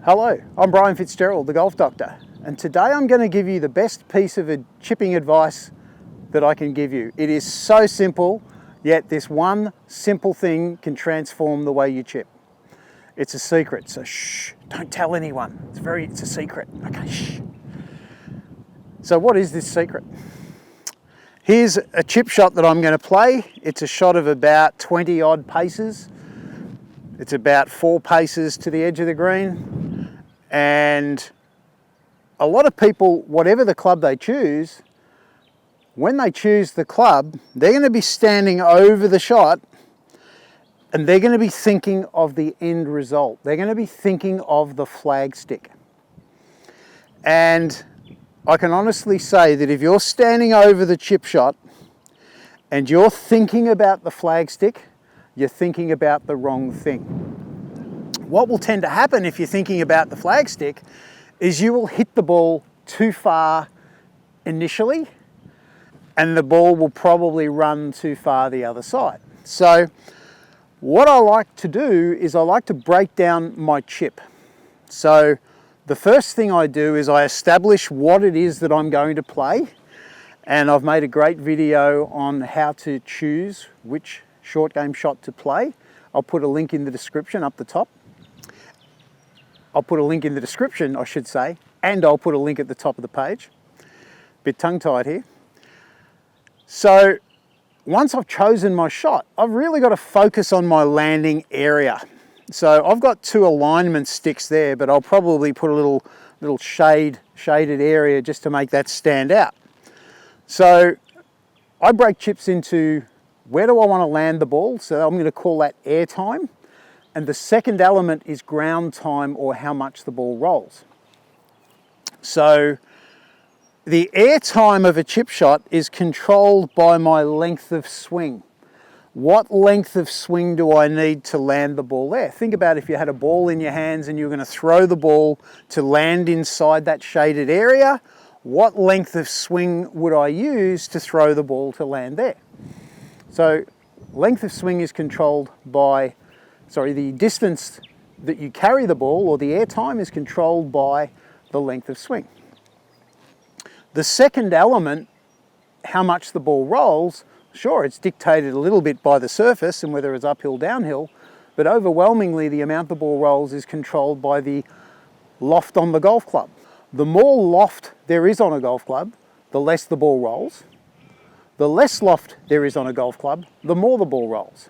Hello, I'm Brian Fitzgerald, the Golf Doctor, and today I'm going to give you the best piece of chipping advice that I can give you. It is so simple, yet this one simple thing can transform the way you chip. It's a secret, so shh, don't tell anyone. It's a secret. Okay, shh. So what is this secret? Here's a chip shot that I'm going to play. It's a shot of about 20 odd paces. It's about 4 paces to the edge of the green. And a lot of people, whatever the club they choose, when they choose the club, they're going to be standing over the shot and they're going to be thinking of the end result. They're going to be thinking of the flag stick. And I can honestly say that if you're standing over the chip shot and you're thinking about the flag stick, you're thinking about the wrong thing. What will tend to happen if you're thinking about the flag stick is you will hit the ball too far initially and the ball will probably run too far the other side. So what I like to do is I like to break down my chip. So the first thing I do is I establish what it is that I'm going to play, and I've made a great video on how to choose which short game shot to play. I'll put a link in the description up the top. I'll put a link in the description, I should say, and I'll put a link at the top of the page. Bit tongue-tied here. So once I've chosen my shot, I've really got to focus on my landing area. So I've got 2 alignment sticks there, but I'll probably put a little shaded area just to make that stand out. So I break chips into where do I want to land the ball? So I'm going to call that air time. And the second element is ground time, or how much the ball rolls. So the air time of a chip shot is controlled by my length of swing. What length of swing do I need to land the ball there? Think about if you had a ball in your hands and you're going to throw the ball to land inside that shaded area, what length of swing would I use to throw the ball to land there? So length of swing is controlled by, the distance that you carry the ball, or the air time, is controlled by the length of swing. The second element, how much the ball rolls, sure, it's dictated a little bit by the surface and whether it's uphill, downhill, but overwhelmingly the amount the ball rolls is controlled by the loft on the golf club. The more loft there is on a golf club, the less the ball rolls. The less loft there is on a golf club, the more the ball rolls.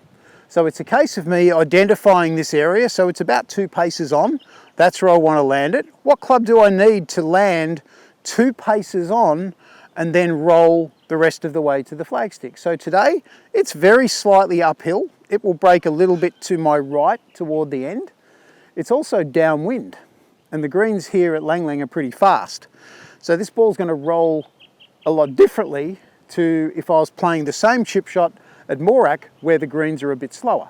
So it's a case of me identifying this area. So it's about 2 paces on. That's where I want to land it. What club do I need to land 2 paces on and then roll the rest of the way to the flag stick? So today it's very slightly uphill. It will break a little bit to my right toward the end. It's also downwind, and the greens here at Lang Lang are pretty fast. So this ball's going to roll a lot differently to if I was playing the same chip shot at Morack, where the greens are a bit slower.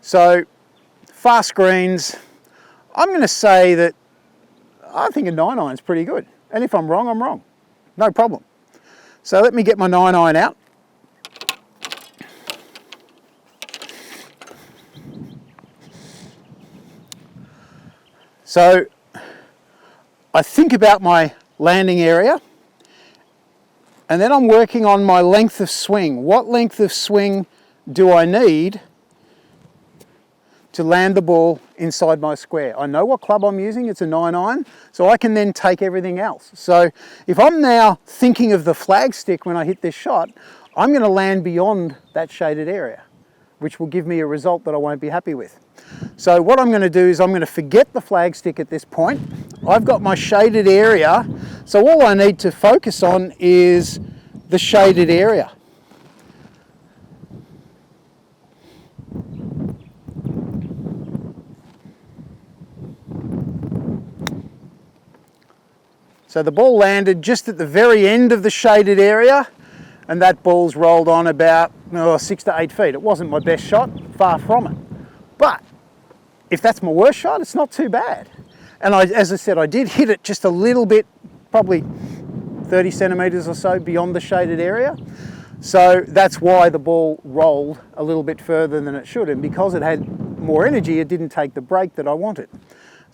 So fast greens, I'm going to say that I think a 9-iron is pretty good. And if I'm wrong, I'm wrong. No problem. So let me get my 9-iron out. So I think about my landing area, and then I'm working on my length of swing. What length of swing do I need to land the ball inside my square? I know what club I'm using, it's a 9-iron, so I can then take everything else. So if I'm now thinking of the flag stick when I hit this shot, I'm going to land beyond that shaded area, which will give me a result that I won't be happy with. So what I'm going to do is I'm going to forget the flag stick at this point. I've got my shaded area, so all I need to focus on is the shaded area. So the ball landed just at the very end of the shaded area, and that ball's rolled on about 6 to 8 feet. It wasn't my best shot, far from it. But if that's my worst shot, it's not too bad. And as I said, I did hit it just a little bit, probably 30 centimetres or so beyond the shaded area. So that's why the ball rolled a little bit further than it should. And because it had more energy, it didn't take the break that I wanted.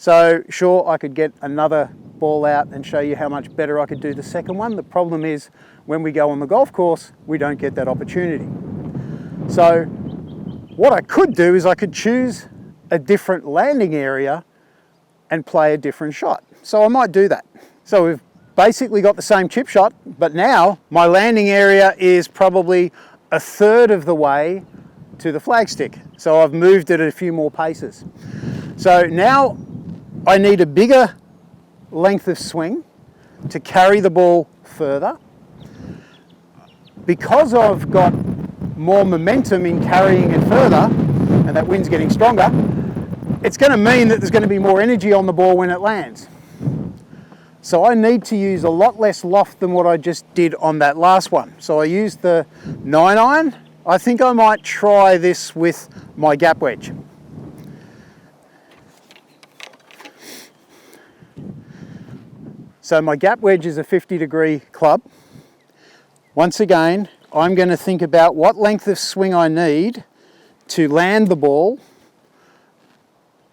So sure, I could get another ball out and show you how much better I could do the second one. The problem is when we go on the golf course, we don't get that opportunity. So what I could do is I could choose a different landing area and play a different shot. So I might do that. So we've basically got the same chip shot, but now my landing area is probably a third of the way to the flagstick. So I've moved it a few more paces. So now I need a bigger length of swing to carry the ball further. Because I've got more momentum in carrying it further, and that wind's getting stronger, it's going to mean that there's going to be more energy on the ball when it lands. So I need to use a lot less loft than what I just did on that last one. So I used the 9-iron. I think I might try this with my gap wedge. So my gap wedge is a 50-degree club. Once again, I'm going to think about what length of swing I need to land the ball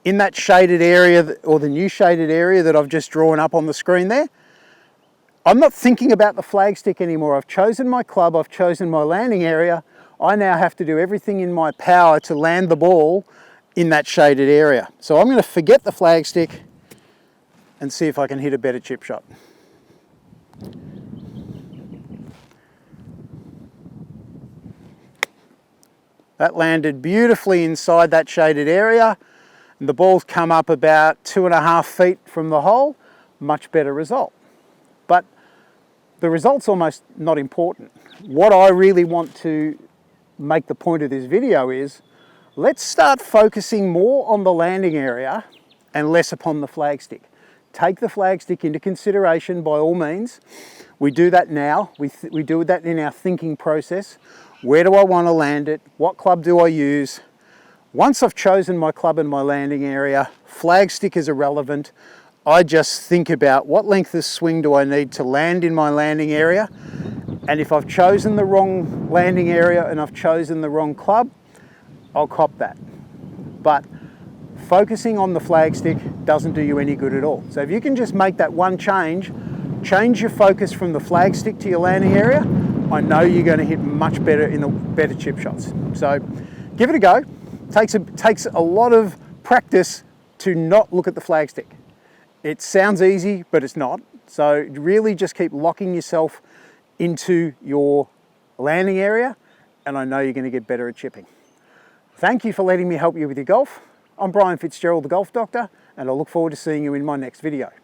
in that shaded area, or the new shaded area that I've just drawn up on the screen there. I'm not thinking about the flagstick anymore. I've chosen my club, I've chosen my landing area. I now have to do everything in my power to land the ball in that shaded area. So I'm going to forget the flagstick and see if I can hit a better chip shot. That landed beautifully inside that shaded area. The ball's come up about 2.5 feet from the hole. Much better result. But the result's almost not important. What I really want to make the point of this video is, let's start focusing more on the landing area and less upon the flagstick. Take the flagstick into consideration by all means. We do that now. We do that in our thinking process. Where do I want to land it? What club do I use? Once I've chosen my club and my landing area, flagstick is irrelevant. I just think about what length of swing do I need to land in my landing area. And if I've chosen the wrong landing area and I've chosen the wrong club, I'll cop that. But focusing on the flagstick doesn't do you any good at all. So if you can just make that one change your focus from the flagstick to your landing area, I know you're going to hit much better in the better chip shots. So give it a go. Takes a lot of practice to not look at the flagstick. It sounds easy, but it's not. So really just keep locking yourself into your landing area, and I know you're going to get better at chipping. Thank you for letting me help you with your golf. I'm Brian Fitzgerald, the Golf Doctor, and I look forward to seeing you in my next video.